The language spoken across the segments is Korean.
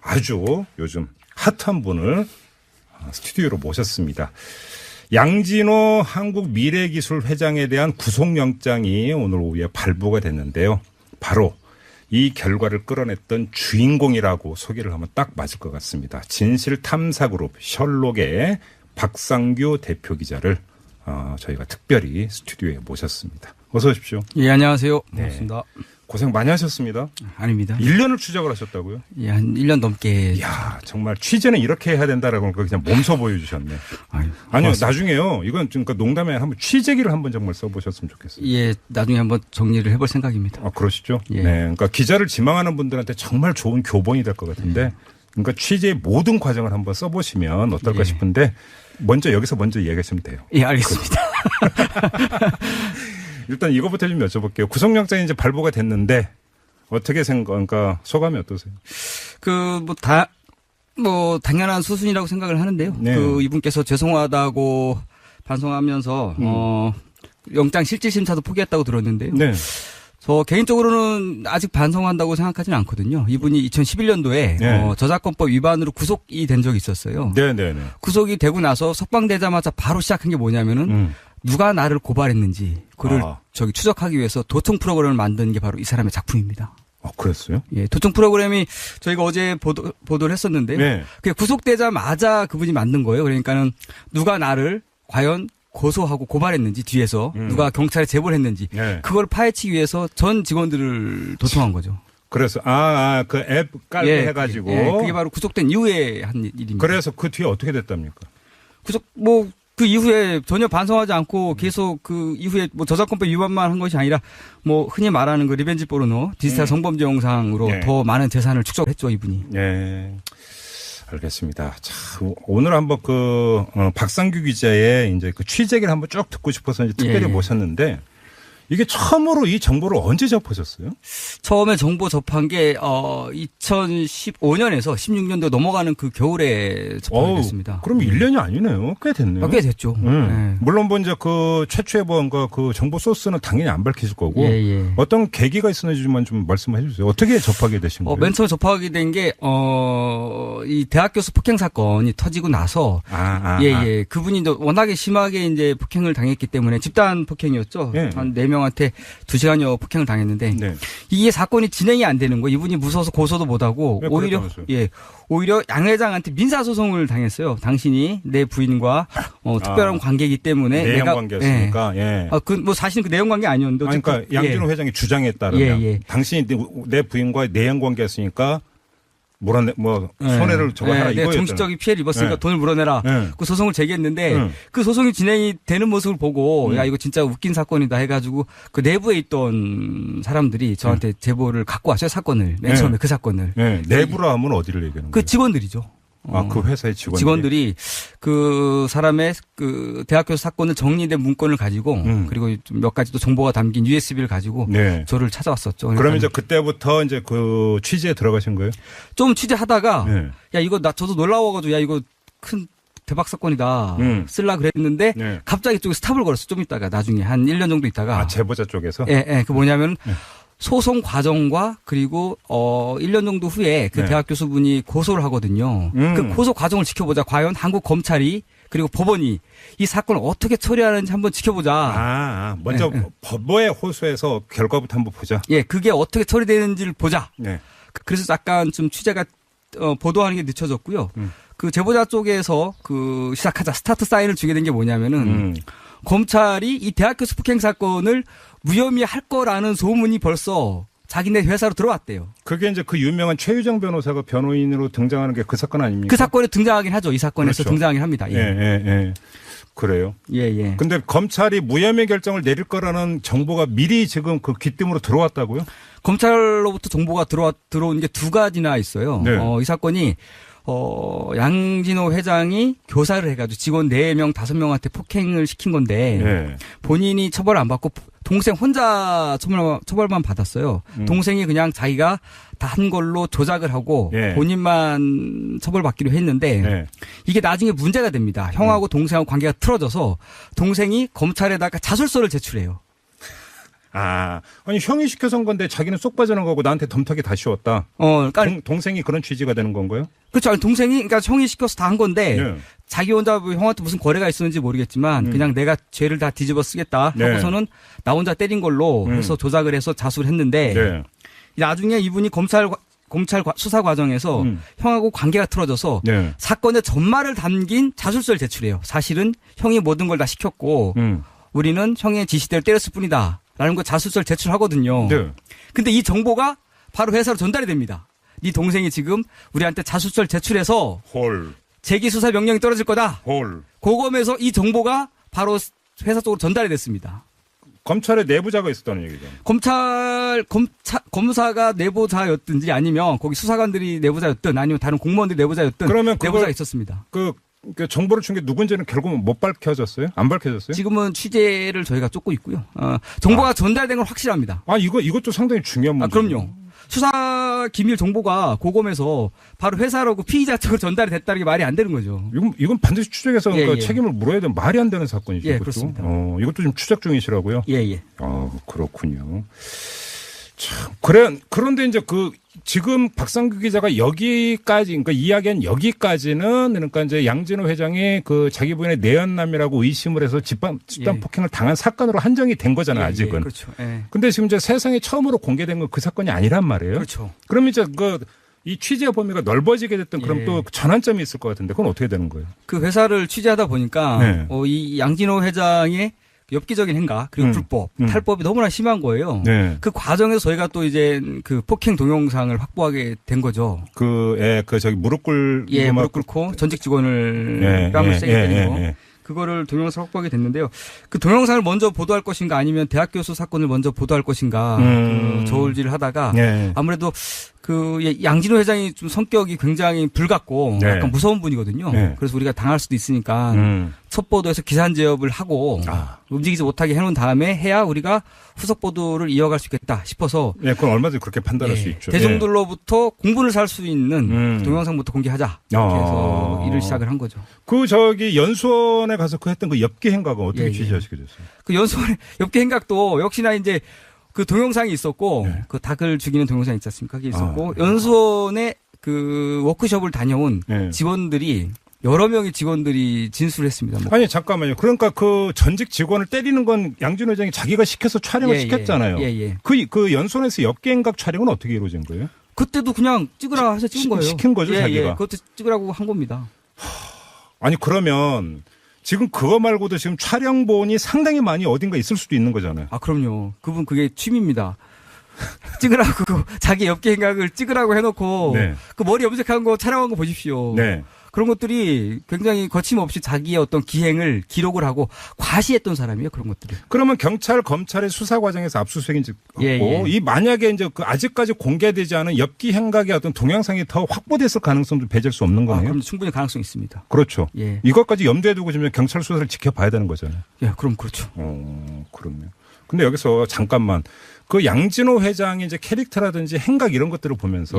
아주 요즘 핫한 분을 스튜디오로 모셨습니다. 양진호 한국미래기술회장에 대한 구속영장이 오늘 오후에 발부가 됐는데요. 바로 이 결과를 끌어냈던 주인공이라고 소개를 하면 딱 맞을 것 같습니다. 진실탐사그룹 셜록의 박상규 대표 기자를 저희가 특별히 스튜디오에 모셨습니다. 어서 오십시오. 예, 안녕하세요. 반갑습니다. 네. 고생 많이 하셨습니다. 아닙니다. 1년을 추적을 하셨다고요? 예, 한 1년 넘게. 이야, 정말 취재는 이렇게 해야 된다라고 그냥 몸소 보여주셨네. 아니요, 고맙습니다. 나중에요. 이건 그러니까 농담에 한번 취재기를 한번 정말 써보셨으면 좋겠어요. 예, 나중에 한번 정리를 해볼 생각입니다. 그러시죠? 예. 네. 그러니까 기자를 지망하는 분들한테 정말 좋은 교본이 될 것 같은데, 그러니까 취재의 모든 과정을 한번 써보시면 어떨까 싶은데, 여기서 먼저 얘기하시면 돼요. 예, 알겠습니다. 일단 이거부터 좀 여쭤볼게요. 구속영장이 이제 발부가 됐는데 어떻게 그러니까 소감이 어떠세요? 당연한 수순이라고 생각을 하는데요. 네. 이분께서 죄송하다고 반성하면서 영장 실질심사도 포기했다고 들었는데요. 네. 저 개인적으로는 아직 반성한다고 생각하지는 않거든요. 이분이 2011년도에 네. 저작권법 위반으로 구속이 된 적이 있었어요. 네네네. 구속이 되고 나서 석방되자마자 바로 시작한 게 뭐냐면은 누가 나를 고발했는지 그를 추적하기 위해서 도청 프로그램을 만든 게 바로 이 사람의 작품입니다. 그랬어요? 예, 도청 프로그램이 저희가 어제 보도를 했었는데요. 네. 그게 구속되자마자 그분이 만든 거예요. 그러니까는 누가 나를 과연 고소하고 고발했는지 뒤에서 누가 경찰에 제보를 했는지 그걸 파헤치기 위해서 전 직원들을 도청한 거죠. 그래서 그 앱 깔고 해가지고 그게 바로 구속된 이후에 한 일입니다. 그래서 그 뒤에 어떻게 됐답니까? 그 이후에 전혀 반성하지 않고 계속 그 이후에 저작권법 위반만 한 것이 아니라 흔히 말하는 그 리벤지 포르노 디지털 성범죄 영상으로 더 많은 재산을 축적했죠, 이분이. 네. 알겠습니다. 자, 오늘 한번 박상규 기자의 이제 그 취재를 한번 쭉 듣고 싶어서 이제 특별히 모셨는데 이게 처음으로 이 정보를 언제 접하셨어요? 처음에 정보 접한 게 2015년에서 16년도 넘어가는 그 겨울에 접하게 됐습니다. 그럼 1년이 아니네요. 꽤 됐네요. 꽤 됐죠. 네. 물론 이제 그 최초의 그 정보 소스는 당연히 안 밝히실 거고 어떤 계기가 있었는지만 좀 말씀해 주세요. 어떻게 접하게 되신 거예요? 맨 처음 접하게 된 게 이 대학 교수 폭행 사건이 터지고 나서 그분이 워낙에 심하게 이제 폭행을 당했기 때문에 집단 폭행이었죠. 한 4명한테 2시간여 폭행을 당했는데 이게 사건이 진행이 안 되는 거예요. 이분이 무서워서 고소도 못 하고 오히려 양 회장한테 민사 소송을 당했어요. 당신이 내 부인과 특별한 관계이기 때문에 내연 관계였으니까. 사실은 그 내연 관계 아니었는데 그러니까 양진호 회장이 주장에 따르면 당신이 내 부인과 내연 관계였으니까 손해를 저거 하라 이거였잖아요. 정신적인 피해를 입었으니까 돈을 물어내라. 그 소송을 제기했는데 그 소송이 진행이 되는 모습을 보고 야 이거 진짜 웃긴 사건이다 해가지고 그 내부에 있던 사람들이 저한테 제보를 갖고 왔어요. 사건을. 맨 처음에 그 사건을. 내부라 하면 어디를 얘기하는 거예요? 그 직원들이죠. 그 회사의 직원들이 그 사람의 그 대학교 사건을 정리된 문건을 가지고 그리고 좀 몇 가지 또 정보가 담긴 USB를 가지고 저를 찾아왔었죠. 그럼 이제 그때부터 이제 그 취재에 들어가신 거예요? 좀 취재하다가 야 이거 저도 놀라워가지고 야 이거 큰 대박 사건이다 쓸라 그랬는데 갑자기 쪽에 스탑을 걸었어. 좀 있다가 나중에 한 1년 정도 있다가 제보자 쪽에서 그 뭐냐면 소송 과정과 그리고 1년 정도 후에 그 대학 교수분이 고소를 하거든요. 그 고소 과정을 지켜보자. 과연 한국 검찰이 그리고 법원이 이 사건을 어떻게 처리하는지 한번 지켜보자. 먼저 법원에 호소해서 결과부터 한번 보자. 그게 어떻게 처리되는지를 보자. 그래서 약간 좀 취재가 보도하는 게 늦춰졌고요. 그 제보자 쪽에서 그 시작하자 스타트 사인을 주게 된 게 뭐냐면은 검찰이 이 대학 교수 폭행 사건을 무혐의 할 거라는 소문이 벌써 자기네 회사로 들어왔대요. 그게 이제 그 유명한 최유정 변호사가 변호인으로 등장하는 게 그 사건 아닙니까? 그 사건에 등장하긴 하죠. 이 사건에서 등장하긴 합니다. 그래요? 근데 검찰이 무혐의 결정을 내릴 거라는 정보가 미리 지금 그 귀뜸으로 들어왔다고요? 검찰로부터 정보가 들어온 게 2가지나 있어요. 이 사건이 양진호 회장이 교사를 해가지고 직원 4명, 5명한테 폭행을 시킨 건데 본인이 처벌 안 받고 동생 혼자 처벌만 받았어요. 동생이 그냥 자기가 다 한 걸로 조작을 하고 본인만 처벌받기로 했는데 이게 나중에 문제가 됩니다. 형하고 동생하고 관계가 틀어져서 동생이 검찰에다가 자술서를 제출해요. 아니 형이 시켜서 한 건데 자기는 쏙 빠져나가고 나한테 덤타기 다 씌웠다. 그러니까 동생이 그런 취지가 되는 건가요? 그렇죠. 아니, 동생이 그러니까 형이 시켜서 다 한 건데 네. 자기 혼자 형한테 무슨 거래가 있었는지 모르겠지만 그냥 내가 죄를 다 뒤집어 쓰겠다 하고서는 나 혼자 때린 걸로 해서 조작을 해서 자수를 했는데 네. 나중에 이분이 검찰 수사 과정에서 형하고 관계가 틀어져서 네. 사건의 전말을 담긴 자술서를 제출해요. 사실은 형이 모든 걸 다 시켰고 우리는 형의 지시대로 때렸을 뿐이다. 라는 거 자술서를 제출하거든요. 네. 근데 이 정보가 바로 회사로 전달이 됩니다. 네 동생이 지금 우리한테 자술서를 제출해서 재기 수사 명령이 떨어질 거다. 고검에서 이 정보가 바로 회사 쪽으로 전달이 됐습니다. 검찰에 내부자가 있었다는 얘기죠. 검사가 내부자였든지 아니면 거기 수사관들이 내부자였든 아니면 다른 공무원들이 내부자였든 그러면 내부자가 있었습니다. 그 정보를 준 게 누군지는 결국은 못 밝혀졌어요? 안 밝혀졌어요? 지금은 취재를 저희가 쫓고 있고요. 정보가 전달된 건 확실합니다. 이것도 상당히 중요한 문제죠. 그럼요. 수사 기밀 정보가 고검에서 바로 회사로 피의자 측으로 전달이 됐다는 게 말이 안 되는 거죠. 이건 반드시 추적해서 책임을 물어야 되는 말이 안 되는 사건이죠. 예, 그렇습니다. 이것도 좀 추적 중이시라고요? 예. 그렇군요. 참, 그런데 이제 지금 박상규 기자가 여기까지, 그러니까 이야기한 여기까지는 그러니까 이제 양진호 회장이 자기 부인의 내연남이라고 의심을 해서 집단 폭행을 당한 사건으로 한정이 된 거잖아요, 아직은. 그렇죠. 근데 지금 이제 세상에 처음으로 공개된 건 그 사건이 아니란 말이에요. 그렇죠. 그럼 이제 이 취재 범위가 넓어지게 됐던 그럼 또 전환점이 있을 것 같은데 그건 어떻게 되는 거예요? 그 회사를 취재하다 보니까 이 양진호 회장의 엽기적인 행각 그리고 불법 탈법이 너무나 심한 거예요. 네. 그 과정에서 저희가 또 이제 그 폭행 동영상을 확보하게 된 거죠. 저기 무릎 꿇고 전직 직원을 뺨을 세게 때린 거. 그거를 동영상 확보하게 됐는데요. 그 동영상을 먼저 보도할 것인가 아니면 대학 교수 사건을 먼저 보도할 것인가 저울질을 하다가 아무래도 양진호 회장이 좀 성격이 굉장히 불같고 약간 무서운 분이거든요. 그래서 우리가 당할 수도 있으니까 첫 보도에서 기산 제압을 하고 움직이지 못하게 해놓은 다음에 해야 우리가 후속 보도를 이어갈 수 있겠다 싶어서 그건 얼마든지 그렇게 판단할 수 있죠. 대중들로부터 공분을 살 수 있는 동영상부터 공개하자 이렇게 해서 일을 시작을 한 거죠. 연수원에 가서 했던 그 엽기 행각은 어떻게 취재하시게 됐어요? 그 연수원의 엽기 행각도 역시나 이제 그 동영상이 있었고 그 닭을 죽이는 동영상이 있지 않습니까? 그게 있었고 연수원에 그 워크숍을 다녀온 직원들이 여러 명의 직원들이 진술을 했습니다. 아니 잠깐만요. 그러니까 그 전직 직원을 때리는 건 양진호 회장이 자기가 시켜서 촬영을 시켰잖아요. 그 연수원에서 엽기 행각 촬영은 어떻게 이루어진 거예요? 그때도 그냥 찍으라 해서 찍은 거예요. 시킨 거죠, 자기가. 그것도 찍으라고 한 겁니다. 아니 그러면 지금 그거 말고도 지금 촬영본이 상당히 많이 어딘가 있을 수도 있는 거잖아요. 그럼요. 그분 그게 취미입니다. 찍으라고 자기 엽기 행각을 찍으라고 해놓고 그 머리 염색한 거 촬영한 거 보십시오. 그런 것들이 굉장히 거침없이 자기의 어떤 기행을 기록을 하고 과시했던 사람이에요. 그런 것들이. 그러면 경찰, 검찰의 수사 과정에서 압수수색인지 이 만약에 이제 아직까지 공개되지 않은 엽기 행각의 어떤 동영상이 더 확보됐을 가능성도 배제할 수 없는 거네요. 그럼 충분히 가능성이 있습니다. 그렇죠. 이것까지 염두에 두고 지금 경찰 수사를 지켜봐야 되는 거잖아요. 그럼 그렇죠. 그렇네요. 근데 여기서 잠깐만 그 양진호 회장의 이제 캐릭터라든지 행각 이런 것들을 보면서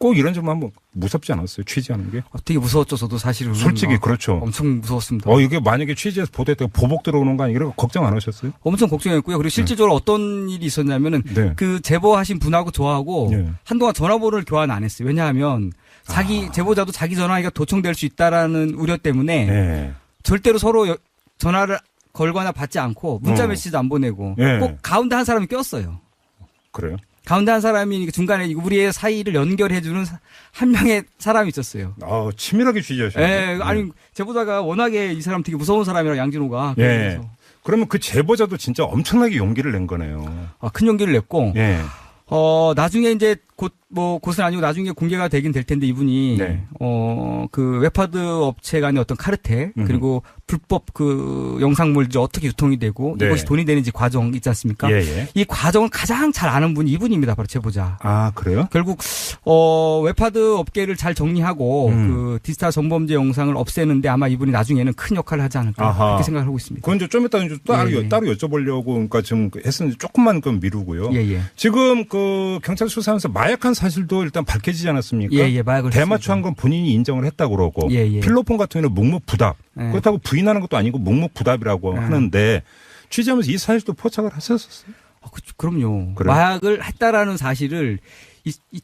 꼭 이런 점 한번 무섭지 않았어요? 취재하는 게? 되게 무서웠죠. 저도 사실은. 솔직히 그렇죠. 엄청 무서웠습니다. 이게 만약에 취재해서 보도했다가 보복 들어오는 거 아니에요? 걱정 안 하셨어요? 엄청 걱정했고요. 그리고 실질적으로 어떤 일이 있었냐면은 그 제보하신 분하고 저하고 한동안 전화번호를 교환 안 했어요. 왜냐하면 제보자도 자기 전화기가 도청될 수 있다라는 우려 때문에 절대로 서로 전화를 걸거나 받지 않고 문자 메시지도 안 보내고 꼭 가운데 한 사람이 꼈어요. 그래요? 가운데 한 사람이 중간에 우리의 사이를 연결해주는 한 명의 사람이 있었어요. 치밀하게 취재하셨네요. 아니 제보자가 워낙에 이 사람 되게 무서운 사람이라 양진호가. 그러면 그 제보자도 진짜 엄청나게 용기를 낸 거네요. 큰 용기를 냈고. 나중에 이제 곧은 아니고 나중에 공개가 되긴 될 텐데 이분이 그 웹하드 업체 간의 어떤 카르텔 그리고 불법 그 영상물 이제 어떻게 유통이 되고 이것이 돈이 되는지 과정 있지 않습니까? 이 과정을 가장 잘 아는 분이 이분입니다. 바로 제보자. 그래요? 결국 웹하드 업계를 잘 정리하고 그 디지털 성범죄 영상을 없애는데 아마 이분이 나중에는 큰 역할을 하지 않을까 그렇게 생각을 하고 있습니다. 그건 좀 이따 따로 여쭤보려고 그러니까 지금 했었는데 조금만 미루고요. 지금 그 경찰 수사하면서 마약한 사실도 일단 밝혀지지 않았습니까? 마약을 대마초한 건 본인이 인정을 했다고 그러고 필로폰 같은 경우는 묵묵부답. 그렇다고 부인하는 것도 아니고 묵묵부답이라고 하는데 취재하면서 이 사실도 포착을 하셨었어요? 그럼요. 그래요? 마약을 했다라는 사실을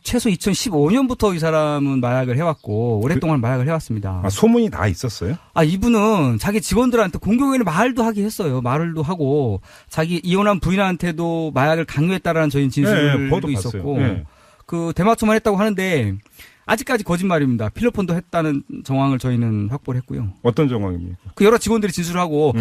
최소 2015년부터 이 사람은 마약을 해왔고 오랫동안 마약을 해왔습니다. 소문이 다 있었어요? 이분은 자기 직원들한테 공공연히 말도 하게 했어요. 말도 하고 자기 이혼한 부인한테도 마약을 강요했다라는 저희 진술도 있었고 그 대마초만 했다고 하는데 아직까지 거짓말입니다. 필로폰도 했다는 정황을 저희는 확보를 했고요. 어떤 정황입니까? 그 여러 직원들이 진술하고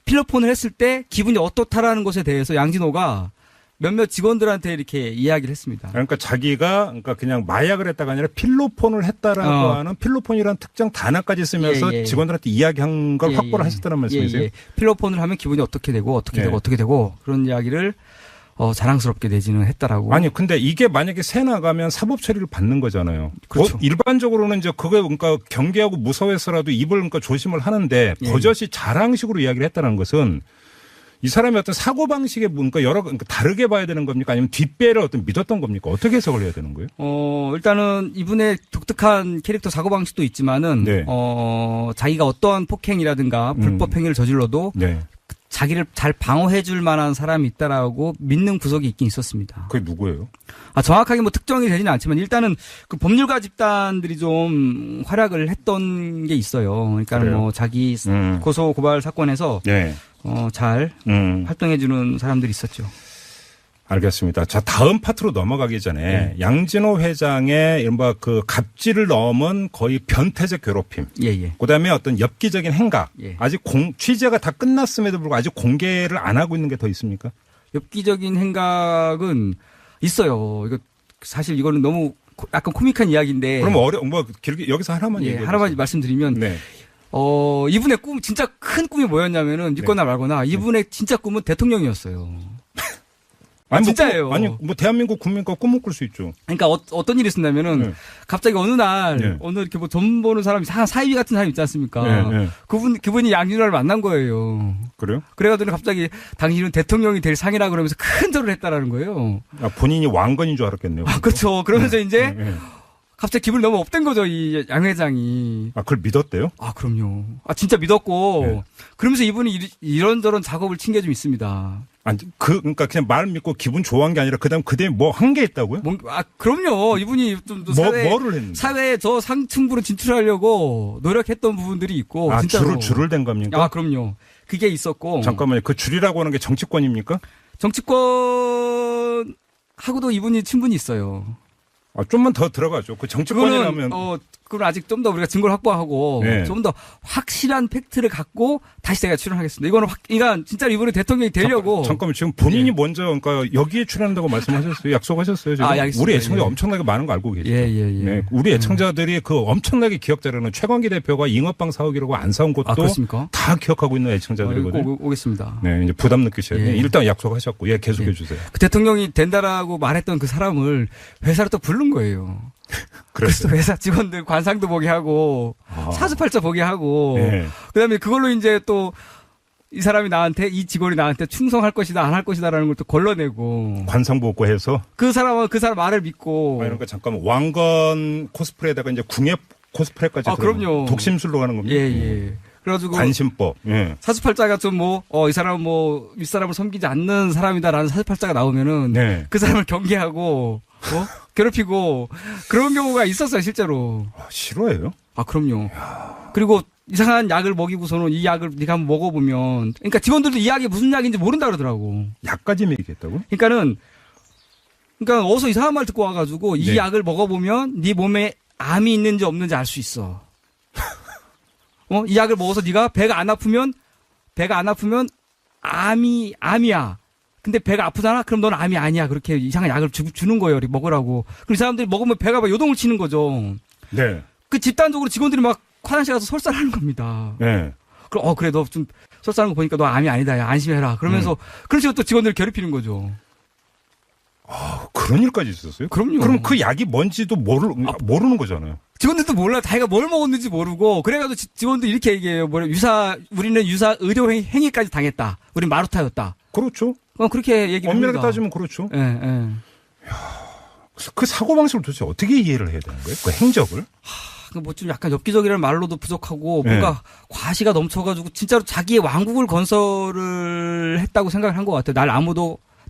필로폰을 했을 때 기분이 어떻다라는 것에 대해서 양진호가 몇몇 직원들한테 이렇게 이야기를 했습니다. 그러니까 자기가 그냥 마약을 했다가 아니라 필로폰을 했다라고 하는 필로폰이라는 특정 단어까지 쓰면서 직원들한테 이야기한 걸 확보를 하셨다는 말씀이세요? 필로폰을 하면 기분이 어떻게 되고 어떻게 되고 그런 이야기를 자랑스럽게 내지는 했다라고. 아니 근데 이게 만약에 새 나가면 사법 처리를 받는 거잖아요. 그렇죠. 일반적으로는 이제 그게 그러니까 경계하고 무서워서라도 입을 조심을 하는데 버젓이 자랑식으로 이야기를 했다는 것은 이 사람의 어떤 사고 방식에 다르게 봐야 되는 겁니까? 아니면 뒷배를 믿었던 겁니까? 어떻게 해석을 해야 되는 거예요? 일단은 이분의 독특한 캐릭터 사고 방식도 있지만은 자기가 어떠한 폭행이라든가 불법 행위를 저질러도 자기를 잘 방어해줄 만한 사람이 있다라고 믿는 구석이 있긴 있었습니다. 그게 누구예요? 정확하게 정확히 되지는 않지만 일단은 그 법률가 집단들이 좀 활약을 했던 게 있어요. 그러니까 자기 고소 고발 사건에서 잘 활동해주는 사람들이 있었죠. 알겠습니다. 자, 다음 파트로 넘어가기 전에 양진호 회장의 이른바 그 갑질을 넘은 거의 변태적 괴롭힘. 그다음에 어떤 엽기적인 행각. 아직 취재가 다 끝났음에도 불구하고 아직 공개를 안 하고 있는 게 더 있습니까? 엽기적인 행각은 있어요. 사실 이거는 너무 약간 코믹한 이야기인데. 그럼 길게 여기서 하나만 얘기해 주세요. 하나만 말씀드리면. 이분의 진짜 큰 꿈이 뭐였냐면은 믿거나 말거나 이분의 진짜 꿈은 대통령이었어요. 진짜예요. 대한민국 국민과 꿈을 꿀 수 있죠. 그러니까 어떤 일이 있었냐면은 갑자기 어느 날 어느 이렇게 점 보는 사람이 사이비 같은 사람이 있지 않습니까? 그분이 양진호를 만난 거예요. 그래요? 그래가지고 갑자기 당신은 대통령이 될 상이라 그러면서 큰 절을 했다라는 거예요. 본인이 왕건인 줄 알았겠네요. 그렇죠. 그러면서 이제 갑자기 기분이 너무 업된 거죠, 이 양 회장이. 그걸 믿었대요? 그럼요. 진짜 믿었고. 그러면서 이분이 이런저런 작업을 친 게 좀 있습니다. 그러니까 그냥 말 믿고 기분 좋아한 게 아니라 그다음 뭐 한 게 있다고요? 그럼요. 이분이 좀 뭐를 했는데? 사회에 저 상층부로 진출하려고 노력했던 부분들이 있고. 진짜로. 줄을 댄 겁니까? 그럼요. 그게 있었고. 잠깐만요. 그 줄이라고 하는 게 정치권입니까? 정치권하고도 이분이 친분이 있어요. 좀만 더 들어가죠. 그 정치권이라면. 그건 아직 좀 더 우리가 증거를 확보하고 좀 더 확실한 팩트를 갖고 다시 제가 출연하겠습니다. 이거는 진짜 이번에 대통령이 되려고. 잠깐만 지금 본인이 먼저 그러니까 여기에 출연한다고 말씀하셨어요. 약속하셨어요. 지금. 우리 애청자 엄청나게 많은 거 알고 계시죠. 우리 애청자들이 그 엄청나게 기억 잘하는 최광기 대표가 잉업방 사옥이라고 안 사온 곳도 다 기억하고 있는 애청자들이거든요. 오겠습니다. 이제 부담 느끼셔야 돼요. 일단 약속하셨고 계속해 주세요. 그 대통령이 된다라고 말했던 그 사람을 회사로 또 부른 거예요. 그래서 회사 직원들 관상도 보게 하고 사주팔자 보게 하고 그다음에 그걸로 이제 또 이 사람이 이 직원이 나한테 충성할 것이다 안 할 것이다라는 걸 또 걸러내고 관상 보고 해서 그 사람 말을 믿고. 그러니까 잠깐만 왕건 코스프레에다가 이제 궁예 코스프레까지 그럼요. 독심술로 하는 겁니다. 그래가지고 관심법. 사주팔자가 좀 이 사람은 윗사람을 섬기지 않는 사람이다라는 사주팔자가 나오면은 그 사람을 경계하고 괴롭히고 그런 경우가 있었어요 실제로. 싫어해요? 그럼요. 그리고 이상한 약을 먹이고서는 이 약을 네가 한번 먹어보면 그러니까 직원들도 이 약이 무슨 약인지 모른다 그러더라고. 약까지 먹이겠다고? 그러니까 어디서 이상한 말 듣고 와가지고 이 약을 먹어보면 네 몸에 암이 있는지 없는지 알 수 있어. 이 약을 먹어서 네가 배가 안 아프면 암이야. 근데 배가 아프잖아? 그럼 넌 암이 아니야. 그렇게 이상한 약을 주는 거예요. 먹으라고. 그럼 이 사람들이 먹으면 배가 막 요동을 치는 거죠. 그 집단적으로 직원들이 막 화장실 가서 설사하는 겁니다. 그럼 그래 너 좀 설사하는 거 보니까 너 암이 아니다. 야, 안심해라. 그러면서 그런 식으로 또 직원들을 괴롭히는 거죠. 그런 일까지 있었어요? 그럼요. 그럼 그 약이 뭔지도 모르는 거잖아요. 직원들도 몰라. 자기가 뭘 먹었는지 모르고. 그래가지고 직원들 이렇게 얘기해요. 우리는 유사 의료 행위까지 당했다. 우린 마루타였다. 그렇죠. 그렇게 얘기합니다. 엄밀하게 따지면 그렇죠. 그 사고방식을 도대체 어떻게 이해를 해야 되는 거예요? 그 행적을? 좀 약간 엽기적이라는 말로도 부족하고 뭔가 과시가 넘쳐가지고 진짜로 자기의 왕국을 건설을 했다고 생각을 한 것 같아요.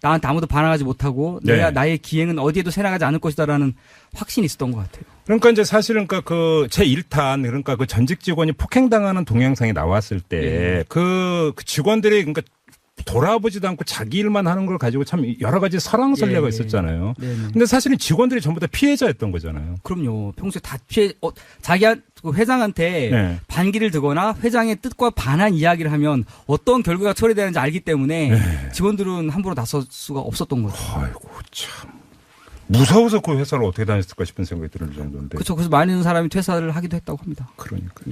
나한테 아무도 반항하지 못하고 내가 나의 기행은 어디에도 새나가지 않을 것이다라는 확신이 있었던 것 같아요. 그러니까 이제 사실은 그 제1탄 그러니까 그 전직 직원이 폭행당하는 동영상이 나왔을 때 그 직원들이 그러니까 돌아보지도 않고 자기 일만 하는 걸 가지고 참 여러 가지 설왕설래가 있었잖아요. 근데 사실은 직원들이 전부 다 피해자였던 거잖아요. 그럼요. 평소에 다 그 회장한테 반기를 드거나 회장의 뜻과 반한 이야기를 하면 어떤 결과가 처리되는지 알기 때문에 직원들은 함부로 나설 수가 없었던 거죠. 아이고 참. 무서워서 그 회사를 어떻게 다녔을까 싶은 생각이 드는 정도인데. 그렇죠. 그래서 많은 사람이 퇴사를 하기도 했다고 합니다. 그러니까.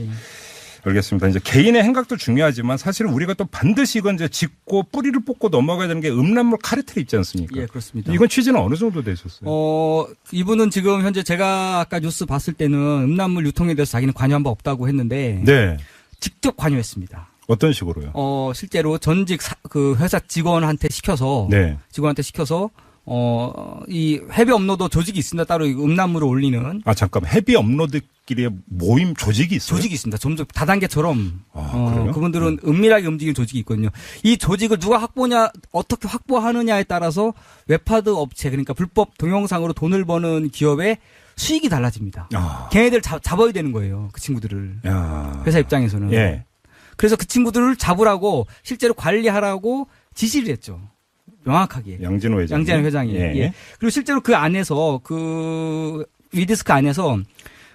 알겠습니다. 이제 개인의 행각도 중요하지만 사실은 우리가 또 반드시 이건 이제 짚고 뿌리를 뽑고 넘어가야 되는 게 음란물 카르텔이 있지 않습니까? 예, 그렇습니다. 이건 취지는 어느 정도 되셨어요? 이분은 지금 현재 제가 아까 뉴스 봤을 때는 음란물 유통에 대해서 자기는 관여한 바 없다고 했는데 직접 관여했습니다. 어떤 식으로요? 실제로 전직 그 회사 직원한테 시켜서 이 헤비 업로더 조직이 있습니다. 따로 음란물을 올리는. 아, 잠깐만. 헤비 업로드끼리의 모임 조직이 있어요? 조직이 있습니다. 점점 다단계처럼. 그래요? 그분들은 은밀하게 움직이는 조직이 있거든요. 이 조직을 누가 확보냐, 어떻게 확보하느냐에 따라서 웹하드 업체, 그러니까 불법 동영상으로 돈을 버는 기업의 수익이 달라집니다. 걔네들 잡아야 되는 거예요. 그 친구들을. 회사 입장에서는. 예. 그래서 그 친구들을 잡으라고 실제로 관리하라고 지시를 했죠. 명확하게. 양진호 회장이. 예. 그리고 실제로 그 안에서 위디스크 안에서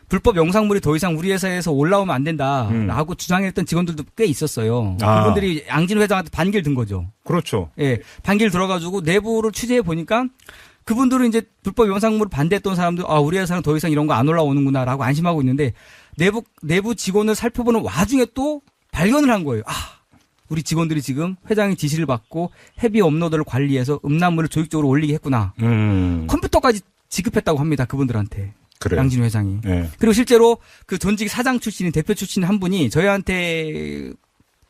불법 영상물이 더 이상 우리 회사에서 올라오면 안 된다라고 주장했던 직원들도 꽤 있었어요. 그분들이 양진호 회장한테 반기를 든 거죠. 그렇죠. 예. 반기를 들어가지고 내부를 취재해 보니까 그분들은 이제 불법 영상물을 반대했던 사람들, 우리 회사는 더 이상 이런 거 안 올라오는구나라고 안심하고 있는데 내부 직원을 살펴보는 와중에 또 발견을 한 거예요. 우리 직원들이 지금 회장의 지시를 받고 헤비 업로드를 관리해서 음란물을 조직적으로 올리게 했구나. 컴퓨터까지 지급했다고 합니다. 그분들한테. 그래요. 양진호 회장이. 그리고 실제로 그 전직 사장 출신인 대표 출신 한 분이 저희한테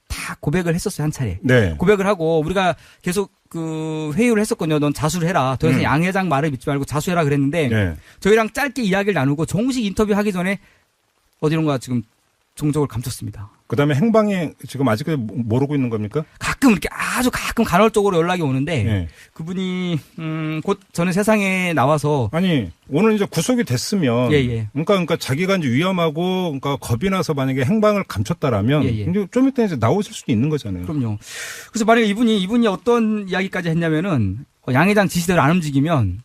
다 고백을 했었어요. 한 차례. 고백을 하고 우리가 계속 그 회의를 했었거든요. 넌 자수를 해라. 더 이상 양 회장 말을 믿지 말고 자수해라 그랬는데 저희랑 짧게 이야기를 나누고 정식 인터뷰 하기 전에 어디론가 지금 종적을 감췄습니다. 그다음에 행방이 지금 아직까지 모르고 있는 겁니까? 가끔 이렇게 아주 가끔 간헐적으로 연락이 오는데 그분이 곧 저는 세상에 나와서 오늘 이제 구속이 됐으면 그러니까 자기가 이제 위험하고 그러니까 겁이 나서 만약에 행방을 감췄다라면 이제 좀 이따 이제 나오실 수도 있는 거잖아요. 그럼요. 그래서 만약에 이분이 어떤 이야기까지 했냐면은 양 회장 지시대로 안 움직이면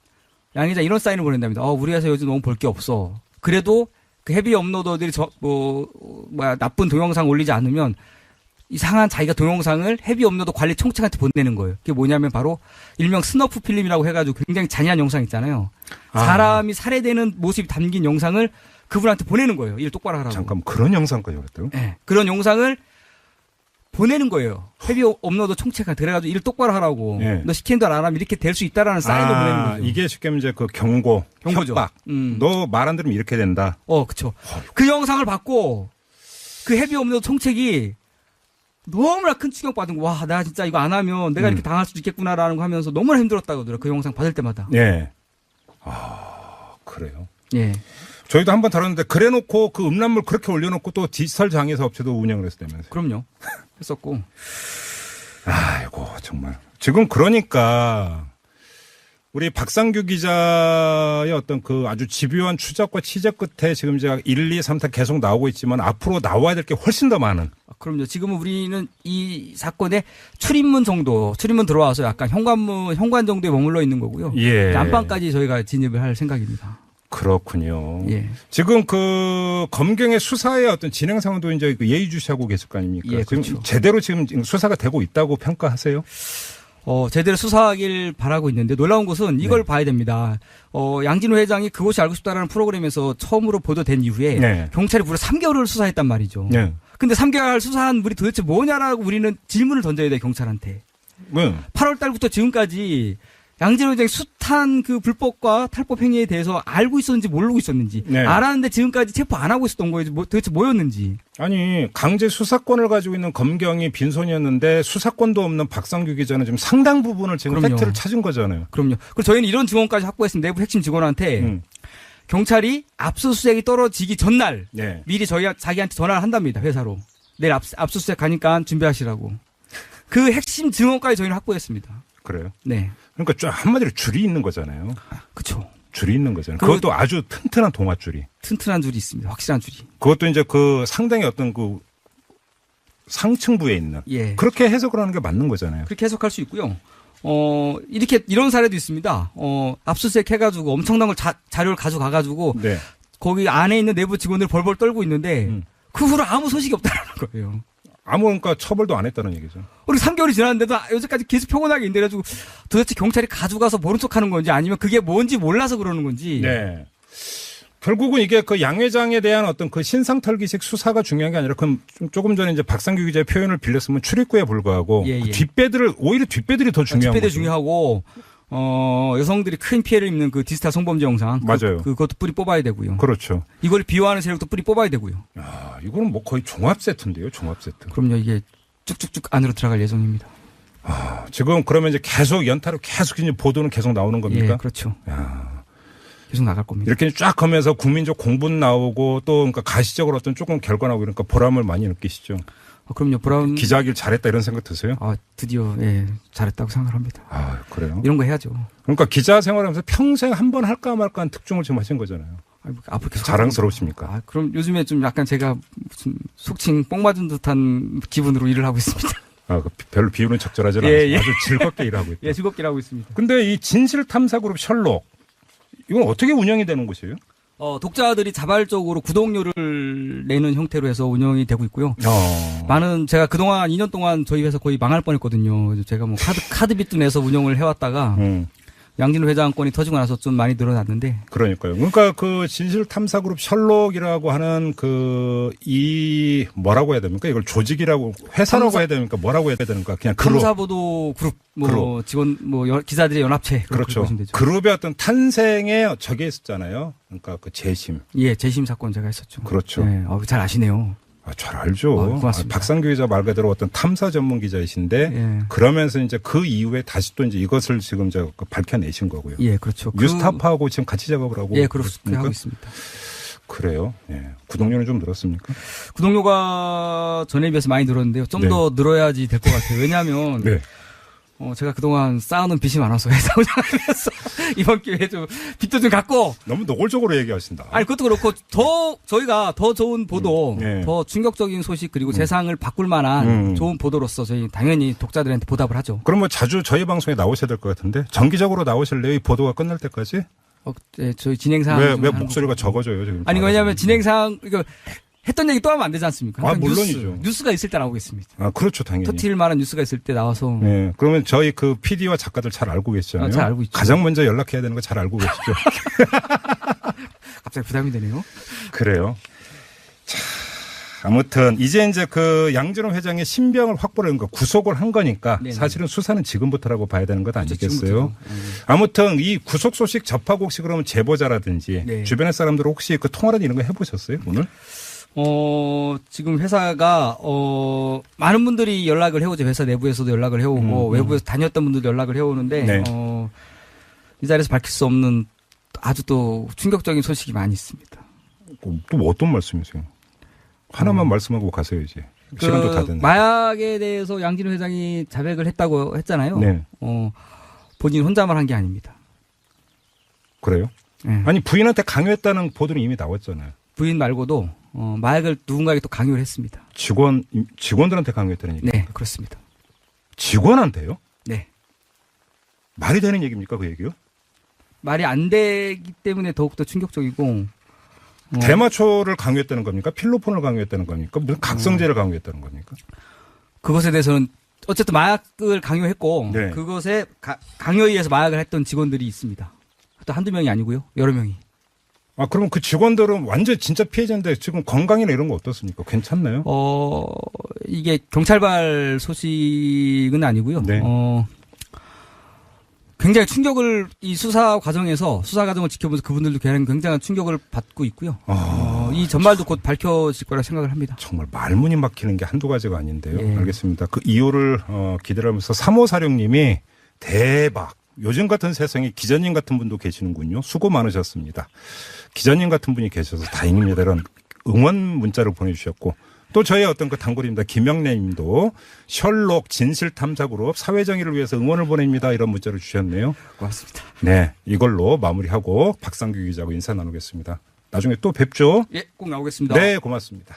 양 회장 이런 사인을 보낸답니다. 우리 회사 요즘 너무 볼 게 없어. 그래도 그 헤비 업로더들이 나쁜 동영상 올리지 않으면 이상한 자기가 동영상을 헤비 업로더 관리 총책한테 보내는 거예요. 그게 뭐냐면 바로 일명 스너프 필름이라고 해가지고 굉장히 잔인한 영상 있잖아요. 사람이 살해되는 모습이 담긴 영상을 그분한테 보내는 거예요. 일 똑바로 하라고. 잠깐 그런 영상까지 왔다고? 네. 그런 영상을 보내는 거예요. 헤비 업로더 총책한테. 그래가지고 일 똑바로 하라고. 너 시키는 대로 안 하면 이렇게 될 수 있다라는 사인을 보내는 거죠. 이게 쉽게 이제 그 경고죠. 협박. 너 말 안 들으면 이렇게 된다. 그쵸. 그 영상을 받고 그 헤비 업로더 총책이 너무나 큰 충격받은 거. 나 진짜 이거 안 하면 내가 이렇게 당할 수도 있겠구나라는 거 하면서 너무나 힘들었다고 하더라고요. 그 영상 받을 때마다. 그래요? 예. 저희도 한번 다뤘는데 그래놓고 그 음란물 그렇게 올려놓고 또 디지털 장애사 업체도 운영을 했었다면서요. 그럼요. 했었고. 아이고 정말. 지금 그러니까 우리 박상규 기자의 어떤 그 아주 집요한 추적과 취재 끝에 지금 제가 1, 2, 3타 계속 나오고 있지만 앞으로 나와야 될 게 훨씬 더 많은. 그럼요. 지금은 우리는 이 사건의 출입문 들어와서 약간 현관 정도에 머물러 있는 거고요. 안방까지 저희가 진입을 할 생각입니다. 그렇군요. 지금 그 검경의 수사의 어떤 진행 상황도 이제 예의주시하고 계실 거 아닙니까? 그렇죠. 지금 제대로 지금 수사가 되고 있다고 평가하세요? 제대로 수사하길 바라고 있는데 놀라운 것은 이걸 봐야 됩니다. 양진호 회장이 그것이 알고 싶다라는 프로그램에서 처음으로 보도된 이후에 경찰이 무려 3개월을 수사했단 말이죠. 근데 3개월 수사한 우리 도대체 뭐냐라고 우리는 질문을 던져야 돼, 경찰한테. 8월 달부터 지금까지 양진호 회장이 숱한 그 불법과 탈법 행위에 대해서 알고 있었는지 모르고 있었는지 알았는데 지금까지 체포 안 하고 있었던 거예요. 도대체 뭐였는지. 아니 강제 수사권을 가지고 있는 검경이 빈손이었는데 수사권도 없는 박상규 기자는 지금 상당 부분을 지금 팩트를 찾은 거잖아요. 그럼요. 그리고 저희는 이런 증언까지 확보했습니다. 내부 핵심 직원한테 경찰이 압수수색이 떨어지기 전날 미리 자기한테 전화를 한답니다. 회사로. 내일 압수수색 가니까 준비하시라고. 그 핵심 증언까지 저희는 확보했습니다. 그래요? 네. 그러니까 좀 한마디로 줄이 있는 거잖아요. 그렇죠. 줄이 있는 거잖아요. 그것도 아주 튼튼한 동아줄이. 튼튼한 줄이 있습니다. 확실한 줄이. 그것도 이제 그 상당히 어떤 그 상층부에 있는. 예. 그렇게 해석을 하는 게 맞는 거잖아요. 그렇게 해석할 수 있고요. 이런 사례도 있습니다. 압수수색 해가지고 엄청난 걸 자료를 가져가가지고 네. 거기 안에 있는 내부 직원들 벌벌 떨고 있는데 그 후로 아무 소식이 없다는 거예요. 그러니까 처벌도 안 했다는 얘기죠. 우리 3개월이 지났는데도 여태까지 계속 평온하게 인대해가지고 도대체 경찰이 가져가서 모른 척하는 건지 아니면 그게 뭔지 몰라서 그러는 건지. 네. 결국은 이게 그 양 회장에 대한 어떤 그 신상털기식 수사가 중요한 게 아니라 조금 전에 이제 박상규 기자의 표현을 빌렸으면 출입구에 불과하고 예, 예. 오히려 뒷배들이 더 중요한 거죠. 뒷배들이 중요하고 여성들이 큰 피해를 입는 그 디지털 성범죄 영상. 맞아요. 그것도 뿌리 뽑아야 되고요. 그렇죠. 이걸 비호하는 세력도 뿌리 뽑아야 되고요. 야, 이거는 뭐 거의 종합 세트인데요, 종합 세트. 그럼요, 이게 쭉쭉쭉 안으로 들어갈 예정입니다. 지금 그러면 이제 계속 연타로 계속 이제 보도는 계속 나오는 겁니까? 예, 그렇죠. 야. 계속 나갈 겁니다. 이렇게 쫙 하면서 국민적 공분 나오고 또 그러니까 가시적으로 어떤 조금 결과 나오고 그러니까 보람을 많이 느끼시죠. 그럼요. 보람. 기자하길 잘했다 이런 생각 드세요? 드디어 잘했다고 생각합니다. 그래요? 이런 거 해야죠. 그러니까 기자 생활하면서 평생 한 번 할까 말까 한 특종을 지금 하신 거잖아요. 앞으로 계속 자랑스러우십니까? 그럼 요즘에 좀 약간 제가 무슨 속칭 뽕 맞은 듯한 기분으로 일을 하고 있습니다. 별로 비유는 적절하지 않아요. 아주 즐겁게 일하고 있다. 예, 즐겁게 일하고 있습니다. 근데 이 진실탐사그룹 셜록 이건 어떻게 운영이 되는 곳이에요? 독자들이 자발적으로 구독료를 내는 형태로 해서 운영이 되고 있고요. 제가 그동안 2년 동안 저희 회사 거의 망할 뻔했거든요. 제가 뭐 카드빚도 내서 운영을 해왔다가 양진호 회장 건이 터지고 나서 좀 많이 늘어났는데. 그러니까요. 그러니까 그 진실탐사그룹 셜록이라고 하는 뭐라고 해야 됩니까? 이걸 조직이라고 회사라고 해야 됩니까? 뭐라고 해야 되는가? 그냥 그룹. 탐사보도 그룹, 직원, 기자들의 연합체. 그렇죠. 그룹의 어떤 탄생에 저게 있었잖아요. 그러니까 그 재심. 예, 재심 사건 제가 했었죠. 그렇죠. 네, 잘 아시네요. 잘 알죠. 고맙습니다. 박상규 기자 말 그대로 어떤 탐사 전문 기자이신데 예. 그러면서 이제 그 이후에 다시 또 이제 이것을 지금 밝혀내신 거고요. 예, 그렇죠. 뉴스타파하고 지금 같이 작업을 하고. 예, 그렇게 하고 있습니다. 그래요. 예. 구독료는 좀 늘었습니까? 구독료가 전에 비해서 많이 늘었는데요. 좀 더 늘어야지 될 것 같아요. 왜냐하면 네. 제가 그동안 쌓아놓은 빚이 많아서 회사 운영하면서 이번 기회에 좀 빚도 좀 갚고. 너무 노골적으로 얘기하신다. 아니, 그것도 그렇고 저희가 더 좋은 보도, 더 충격적인 소식 그리고 세상을 바꿀 만한 좋은 보도로서 저희 당연히 독자들한테 보답을 하죠. 그럼 뭐 자주 저희 방송에 나오셔야 될 것 같은데 정기적으로 나오실래요? 이 보도가 끝날 때까지? 네, 저희 진행사항. 왜 목소리가 적어져요? 지금 아니, 왜냐하면 진행사항, 했던 얘기 또 하면 안 되지 않습니까? 물론이죠. 뉴스가 있을 때 나오겠습니다. 그렇죠, 당연히. 터트릴 만한 뉴스가 있을 때 나와서. 네. 그러면 저희 그 PD와 작가들 잘 알고 계시잖아요. 잘 알고 있죠. 가장 먼저 연락해야 되는 거 잘 알고 계시죠? 갑자기 부담이 되네요. 그래요. 자, 아무튼 이제 그 양진호 회장의 신병을 확보를 한 거, 구속을 한 거니까 네네. 사실은 수사는 지금부터라고 봐야 되는 것 아니겠어요? 아무튼 이 구속 소식 접하고 혹시 그러면 제보자라든지 주변의 사람들 혹시 그 통화나 이런 거 해보셨어요, 오늘? 지금 회사가, 많은 분들이 연락을 해오죠. 회사 내부에서도 연락을 해오고, 외부에서 다녔던 분들도 연락을 해오는데, 이 자리에서 밝힐 수 없는 아주 또 충격적인 소식이 많이 있습니다. 또 어떤 말씀이세요? 하나만 말씀하고 가세요, 이제. 시간도 다 됐네. 마약에 대해서 양진호 회장이 자백을 했다고 했잖아요. 네. 본인 혼자만 한 게 아닙니다. 그래요? 네. 아니, 부인한테 강요했다는 보도는 이미 나왔잖아요. 부인 말고도 마약을 누군가에게 또 강요를 했습니다. 직원들한테 강요했다는 얘기입니까? 네, 그렇습니다. 직원한테요? 네. 말이 되는 얘기입니까, 그 얘기요? 말이 안 되기 때문에 더욱더 충격적이고. 대마초를 강요했다는 겁니까? 필로폰을 강요했다는 겁니까? 무슨 각성제를 강요했다는 겁니까? 그것에 대해서는 어쨌든 마약을 강요했고 그것에 강요에 의해서 마약을 했던 직원들이 있습니다. 또 한두 명이 아니고요. 여러 명이. 그럼 그 직원들은 완전 진짜 피해자인데 지금 건강이나 이런 거 어떻습니까? 괜찮나요? 이게 경찰발 소식은 아니고요. 네. 굉장히 충격을 이 수사 과정을 지켜보면서 그분들도 굉장한 충격을 받고 있고요. 이 전말도 곧 밝혀질 거라 생각을 합니다. 정말 말문이 막히는 게 한두 가지가 아닌데요. 예. 알겠습니다. 그 이유를 기대를 하면서 3호 사령님이 대박. 요즘 같은 세상에 기자님 같은 분도 계시는군요. 수고 많으셨습니다. 기자님 같은 분이 계셔서 다행입니다. 이런 응원 문자를 보내주셨고 또 저희 어떤 그 단골입니다. 김영래 님도 셜록 진실탐사그룹 사회정의를 위해서 응원을 보냅니다. 이런 문자를 주셨네요. 고맙습니다. 네. 이걸로 마무리하고 박상규 기자하고 인사 나누겠습니다. 나중에 또 뵙죠. 예, 꼭 나오겠습니다. 네, 고맙습니다.